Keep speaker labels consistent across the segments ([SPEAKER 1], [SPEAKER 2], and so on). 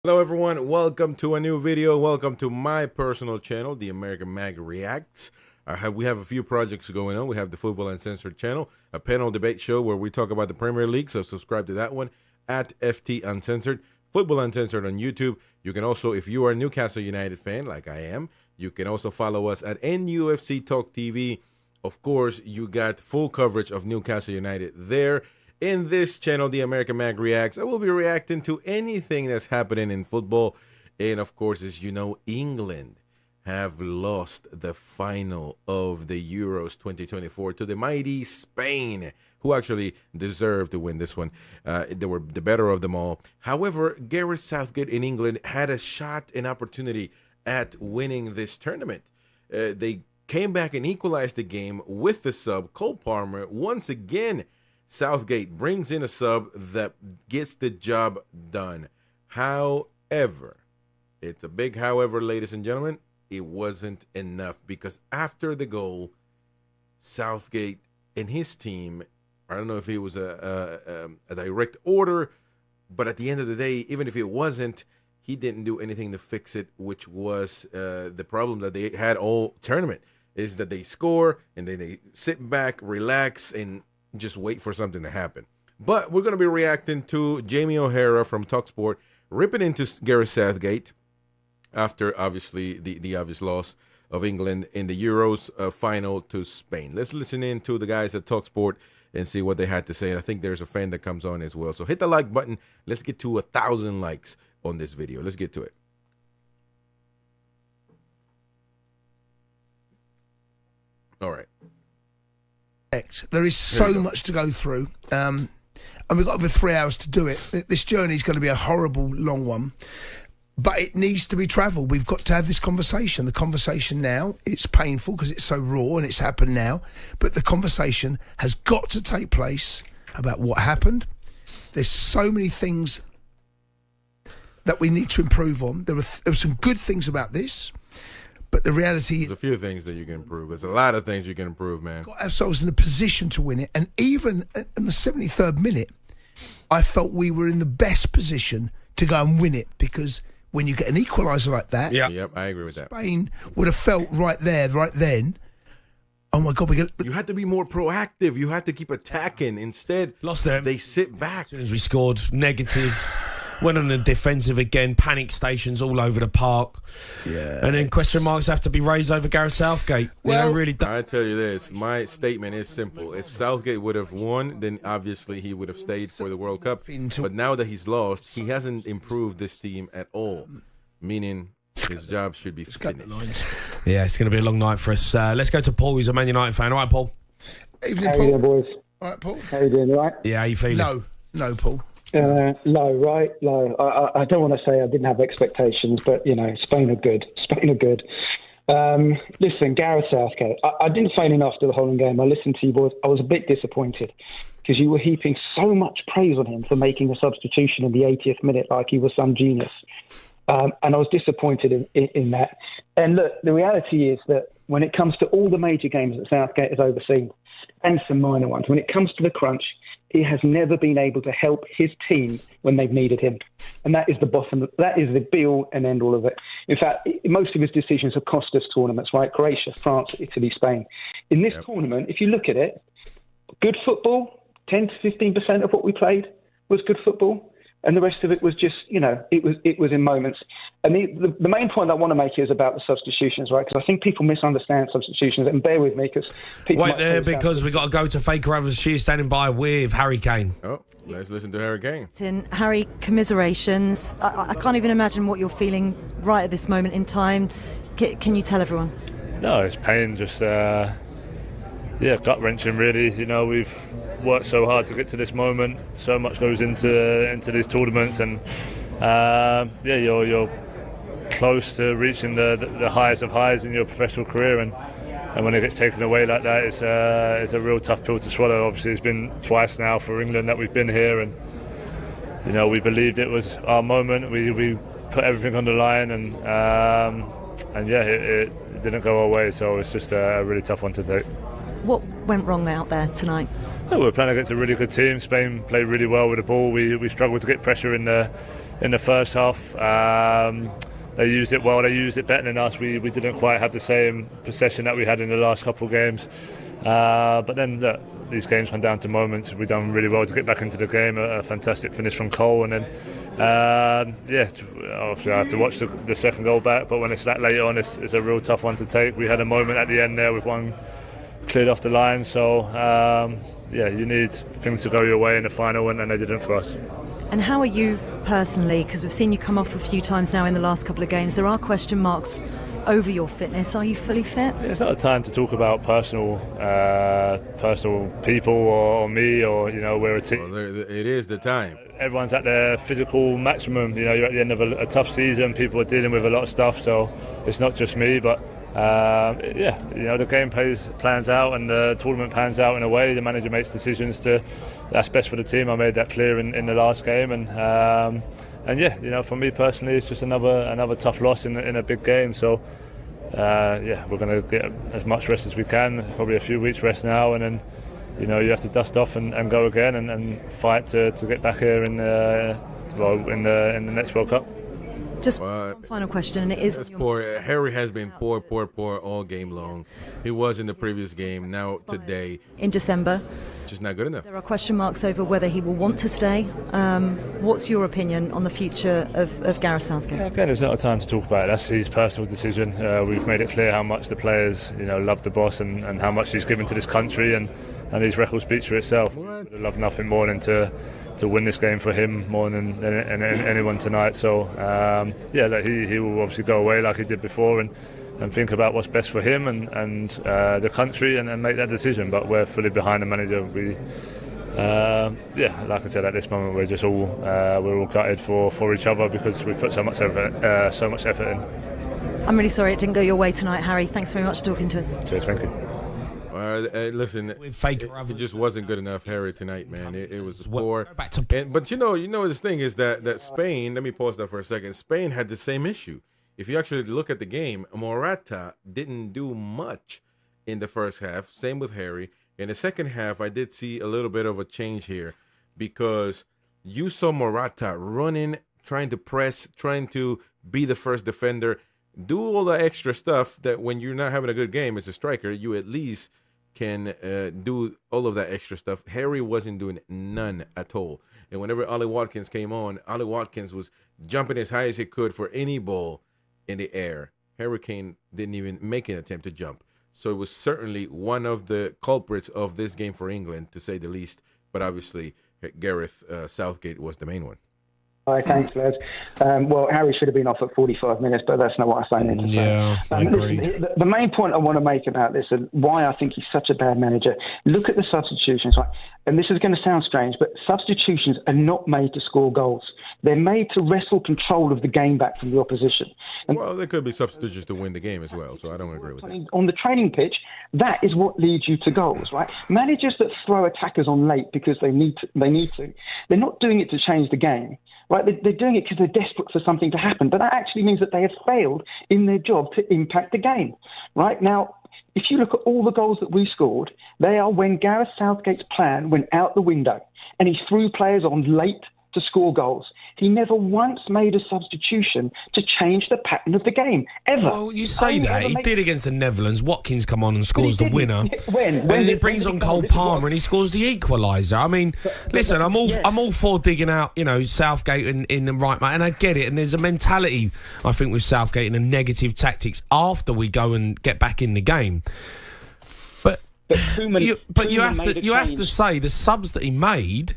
[SPEAKER 1] Hello everyone, welcome to a new video. Welcome to my personal channel, the American Mag Reacts. We have a few projects going on. We have the Football Uncensored channel, a panel debate show where we talk about the Premier League, so subscribe to that one at FT Uncensored. Football Uncensored on YouTube. You can also, if you are a Newcastle United fan like I am, you can also follow us at NUFC Talk TV. Of course, you got full coverage of Newcastle United there. In this channel, the American Mag Reacts, I will be reacting to anything that's happening in football. And of course, as you know, England have lost the final of the Euros 2024 to the mighty Spain, who actually deserved to win this one. They were the better of them all. However, Gareth Southgate in England had a shot, an opportunity at winning this tournament. They came back and equalized the game with the sub, Cole Palmer, once again. Southgate brings in a sub that gets the job done. However, it's a big however, ladies and gentlemen, it wasn't enough because after the goal, Southgate and his team, I don't know if it was a direct order, but at the end of the day, even if it wasn't, he didn't do anything to fix it, which was the problem that they had all tournament, is that they score and then they sit back, relax, and just wait for something to happen. But we're going to be reacting to Jamie O'Hara from TalkSport ripping into Gareth Southgate after, obviously, the obvious loss of England in the Euros final to Spain. Let's listen in to the guys at TalkSport and see what they had to say. And I think there's a fan that comes on as well. So hit the like button. Let's get to 1,000 likes on this video. Let's get to it. All right.
[SPEAKER 2] There is so much to go through, and we've got over 3 hours to do it. This journey is going to be a horrible, long one, but it needs to be travelled. We've got to have this conversation. The conversation now, it's painful because it's so raw and it's happened now, but the conversation has got to take place about what happened. There's so many things that we need to improve on. There were some good things about this. But the reality is,
[SPEAKER 1] there's a few things that you can improve. There's a lot of things you can improve, man.
[SPEAKER 2] Got ourselves in a position to win it. And even in the 73rd minute, I felt we were in the best position to go and win it. Because when you get an equaliser like that,
[SPEAKER 1] Yep, I agree with that.
[SPEAKER 2] Spain would have felt right there, right then, oh my God,
[SPEAKER 1] you had to be more proactive. You had to keep attacking. Instead,
[SPEAKER 3] lost them.
[SPEAKER 1] They sit back.
[SPEAKER 3] As soon as we scored, negative. Went on the defensive again, panic stations all over the park.
[SPEAKER 2] Yeah.
[SPEAKER 3] And then question marks have to be raised over Gareth Southgate.
[SPEAKER 2] Well,
[SPEAKER 3] really
[SPEAKER 1] I tell you this, my statement is simple. If Southgate would have won, then obviously he would have stayed for the World Cup. But now that he's lost, he hasn't improved this team at all, meaning his job should be finished.
[SPEAKER 3] Yeah, it's going to be a long night for us. Let's go to Paul, who's a Man United fan. All right, Paul?
[SPEAKER 2] Evening,
[SPEAKER 4] How
[SPEAKER 2] Paul.
[SPEAKER 4] you doing, boys?
[SPEAKER 2] All right, Paul.
[SPEAKER 4] How you doing, right?
[SPEAKER 3] Yeah, how you feeling?
[SPEAKER 2] No, Paul.
[SPEAKER 4] Low, right? Low. I don't want to say I didn't have expectations, but, you know, Spain are good. Spain are good. Listen, Gareth Southgate, I didn't say enough after the Holland game. I listened to you, boys. I was a bit disappointed because you were heaping so much praise on him for making a substitution in the 80th minute like he was some genius. And I was disappointed in that. And look, the reality is that when it comes to all the major games that Southgate has overseen, and some minor ones, when it comes to the crunch, he has never been able to help his team when they've needed him. And that is the bottom, that is the be-all and end-all of it. In fact, most of his decisions have cost us tournaments, right? Croatia, France, Italy, Spain. In this tournament, if you look at it, good football, 10 to 15% of what we played was good football. And the rest of it was just, you know, it was in moments. And the main point I want to make is about the substitutions, right? Because I think people misunderstand substitutions. And bear with me, because people
[SPEAKER 3] wait there, because we got to go to Faker Evans. She's standing by with Harry Kane.
[SPEAKER 1] Oh, let's listen to Harry Kane.
[SPEAKER 5] Harry, commiserations. I can't even imagine what you're feeling right at this moment in time. Can you tell everyone?
[SPEAKER 6] No, it's pain. Just gut wrenching, really. You know, we've worked so hard to get to this moment. So much goes into these tournaments, and you're close to reaching the highest of highs in your professional career, and when it gets taken away like that, it's a real tough pill to swallow. Obviously, it's been twice now for England that we've been here, and you know, we believed it was our moment. We put everything on the line, and it didn't go our way. So it's just a really tough one to take.
[SPEAKER 5] What went wrong out there tonight?
[SPEAKER 6] We were playing against a really good team. Spain played really well with the ball. We struggled to get pressure in the in the first half. They used it well. They used it better than us. We didn't quite have the same possession that we had in the last couple of games. But then look, these games come down to moments. We've done really well to get back into the game. A fantastic finish from Cole, and then obviously I have to watch the second goal back. But when it's that late on, it's a real tough one to take. We had a moment at the end there with one cleared off the line. So you need things to go your way in the final, and they didn't for us.
[SPEAKER 5] And how are you personally? Because we've seen you come off a few times now in the last couple of games. There are question marks over your fitness. Are you fully fit?
[SPEAKER 6] It's not a time to talk about personal people or me, or we're a team.
[SPEAKER 1] Well, it is the time.
[SPEAKER 6] Everyone's at their physical maximum. You're at the end of a tough season. People are dealing with a lot of stuff, so it's not just me. But the game plans out and the tournament plans out in a way. The manager makes decisions that's best for the team. I made that clear in the last game, and for me personally, it's just another tough loss in a big game. So we're going to get as much rest as we can. Probably a few weeks rest now, and then you have to dust off and go again and fight to get back here in the next World Cup.
[SPEAKER 5] Just one final question, and it is...
[SPEAKER 1] That's poor. Harry has been poor all game long. He was in the previous game, now today.
[SPEAKER 5] In December.
[SPEAKER 1] Just not good enough.
[SPEAKER 5] There are question marks over whether he will want to stay. What's your opinion on the future of Gareth Southgate?
[SPEAKER 6] Yeah, again, it's not a time to talk about it. That's his personal decision. We've made it clear how much the players love the boss and how much he's given to this country, and his record speaks for itself. I'd love nothing more than to win this game for him more than anyone tonight. So he will obviously go away like he did before and think about what's best for him and the country and make that decision. But we're fully behind the manager. We like I said, at this moment we're just all gutted for each other because we put so much effort in.
[SPEAKER 5] I'm really sorry it didn't go your way tonight, Harry. Thanks very much for talking to us.
[SPEAKER 6] Cheers, thank you.
[SPEAKER 1] Listen, it just wasn't good enough, Harry, tonight, man. It was poor. But this thing is that Spain, let me pause that for a second. Spain had the same issue. If you actually look at the game, Morata didn't do much in the first half. Same with Harry. In the second half, I did see a little bit of a change here because you saw Morata running, trying to press, trying to be the first defender, do all the extra stuff that when you're not having a good game as a striker, you at least can do all of that extra stuff. Harry wasn't doing none at all. And whenever Ollie Watkins came on, Ollie Watkins was jumping as high as he could for any ball in the air. Harry Kane didn't even make an attempt to jump. So it was certainly one of the culprits of this game for England, to say the least. But obviously, Gareth Southgate was the main one.
[SPEAKER 4] All right, thanks, Les. Well, Harry should have been off at 45 minutes, but that's not what I say.
[SPEAKER 3] Yeah, I agree.
[SPEAKER 4] The main point I want to make about this and why I think he's such a bad manager, look at the substitutions. Right? And this is going to sound strange, but substitutions are not made to score goals. They're made to wrestle control of the game back from the opposition. And
[SPEAKER 1] well, there could be substitutions to win the game as well, so I don't agree with that.
[SPEAKER 4] On the training pitch, that is what leads you to goals, right? Managers that throw attackers on late because they need to, they're not doing it to change the game. Right, they're doing it because they're desperate for something to happen, but that actually means that they have failed in their job to impact the game. Right now, if you look at all the goals that we scored, they are when Gareth Southgate's plan went out the window and he threw players on late to score goals. He never once made a substitution to change the pattern of the game, ever.
[SPEAKER 3] Well, you say that. He did against the Netherlands. Watkins come on and scores the winner.
[SPEAKER 4] When?
[SPEAKER 3] And then he brings on Cole Palmer and he scores the equaliser. I mean, listen, I'm all for digging out, Southgate in the right man, and I get it. And there's a mentality, I think, with Southgate and a negative tactics after we go and get back in the game. But you have to say the subs that he made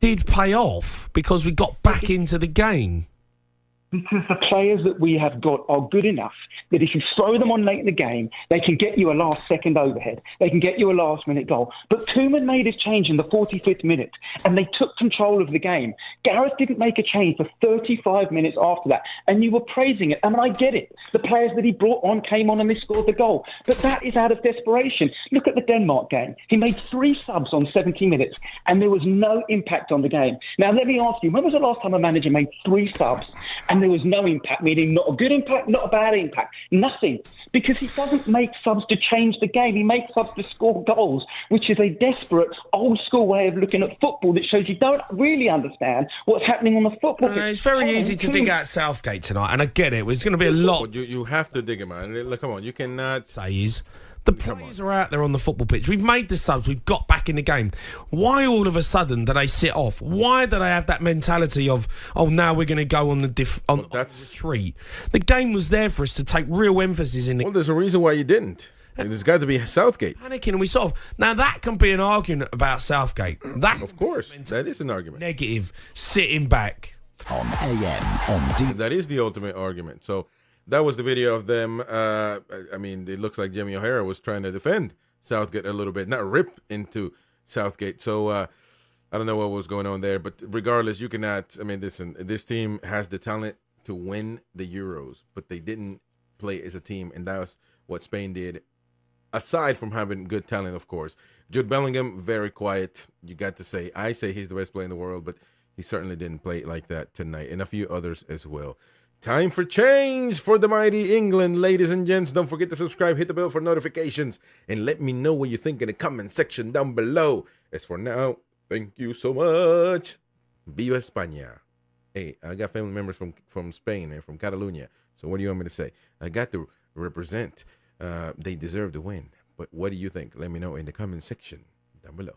[SPEAKER 3] did pay off because we got back into the game.
[SPEAKER 4] Because the players that we have got are good enough that if you throw them on late in the game, they can get you a last-second overhead. They can get you a last-minute goal. But Koeman made his change in the 45th minute, and they took control of the game. Gareth didn't make a change for 35 minutes after that, and you were praising it. I mean, I get it. The players that he brought on came on and they scored the goal. But that is out of desperation. Look at the Denmark game. He made 3 subs on 70 minutes, and there was no impact on the game. Now, let me ask you, when was the last time a manager made 3 subs
[SPEAKER 7] And there was no impact, meaning not a good impact, not a bad impact, nothing. Because he doesn't make subs to change the game. He makes subs to score goals, which is a desperate, old-school way of looking at football that shows you don't really understand what's happening on the football pitch.
[SPEAKER 3] It's very easy to dig out Southgate tonight, and I get it. It's going to be a lot.
[SPEAKER 1] You have to dig him out. Look, come on, you cannot
[SPEAKER 3] say is. The players are out there on the football pitch. We've made the subs. We've got back in the game. Why all of a sudden do they sit off? Why do they have that mentality of, oh, now we're going to go on the on retreat? The game was there for us to take real emphasis in.
[SPEAKER 1] Well, there's a reason why you didn't. And there's got to be Southgate.
[SPEAKER 3] Panicking, and we sort of now that can be an argument about Southgate. That
[SPEAKER 1] of course, that is an argument.
[SPEAKER 3] Negative, sitting back
[SPEAKER 8] on AM on D.
[SPEAKER 1] That is the ultimate argument. So. That was the video of them. I mean, it looks like Jimmy O'Hara was trying to defend Southgate a little bit, not rip into Southgate. So I don't know what was going on there. But regardless, you cannot. I mean, listen, this team has the talent to win the Euros, but they didn't play as a team. And that was what Spain did, aside from having good talent, of course. Jude Bellingham, very quiet. You got to say, I say he's the best player in the world, but he certainly didn't play like that tonight. And a few others as well. Time for change for the mighty England, ladies and gents. Don't forget to subscribe, hit the bell for notifications, and let me know what you think in the comment section down below. As for now, thank you so much. Viva España. Hey, I got family members from Spain and from Catalonia. So what do you want me to say? I got to represent. They deserve to win. But what do you think? Let me know in the comment section down below.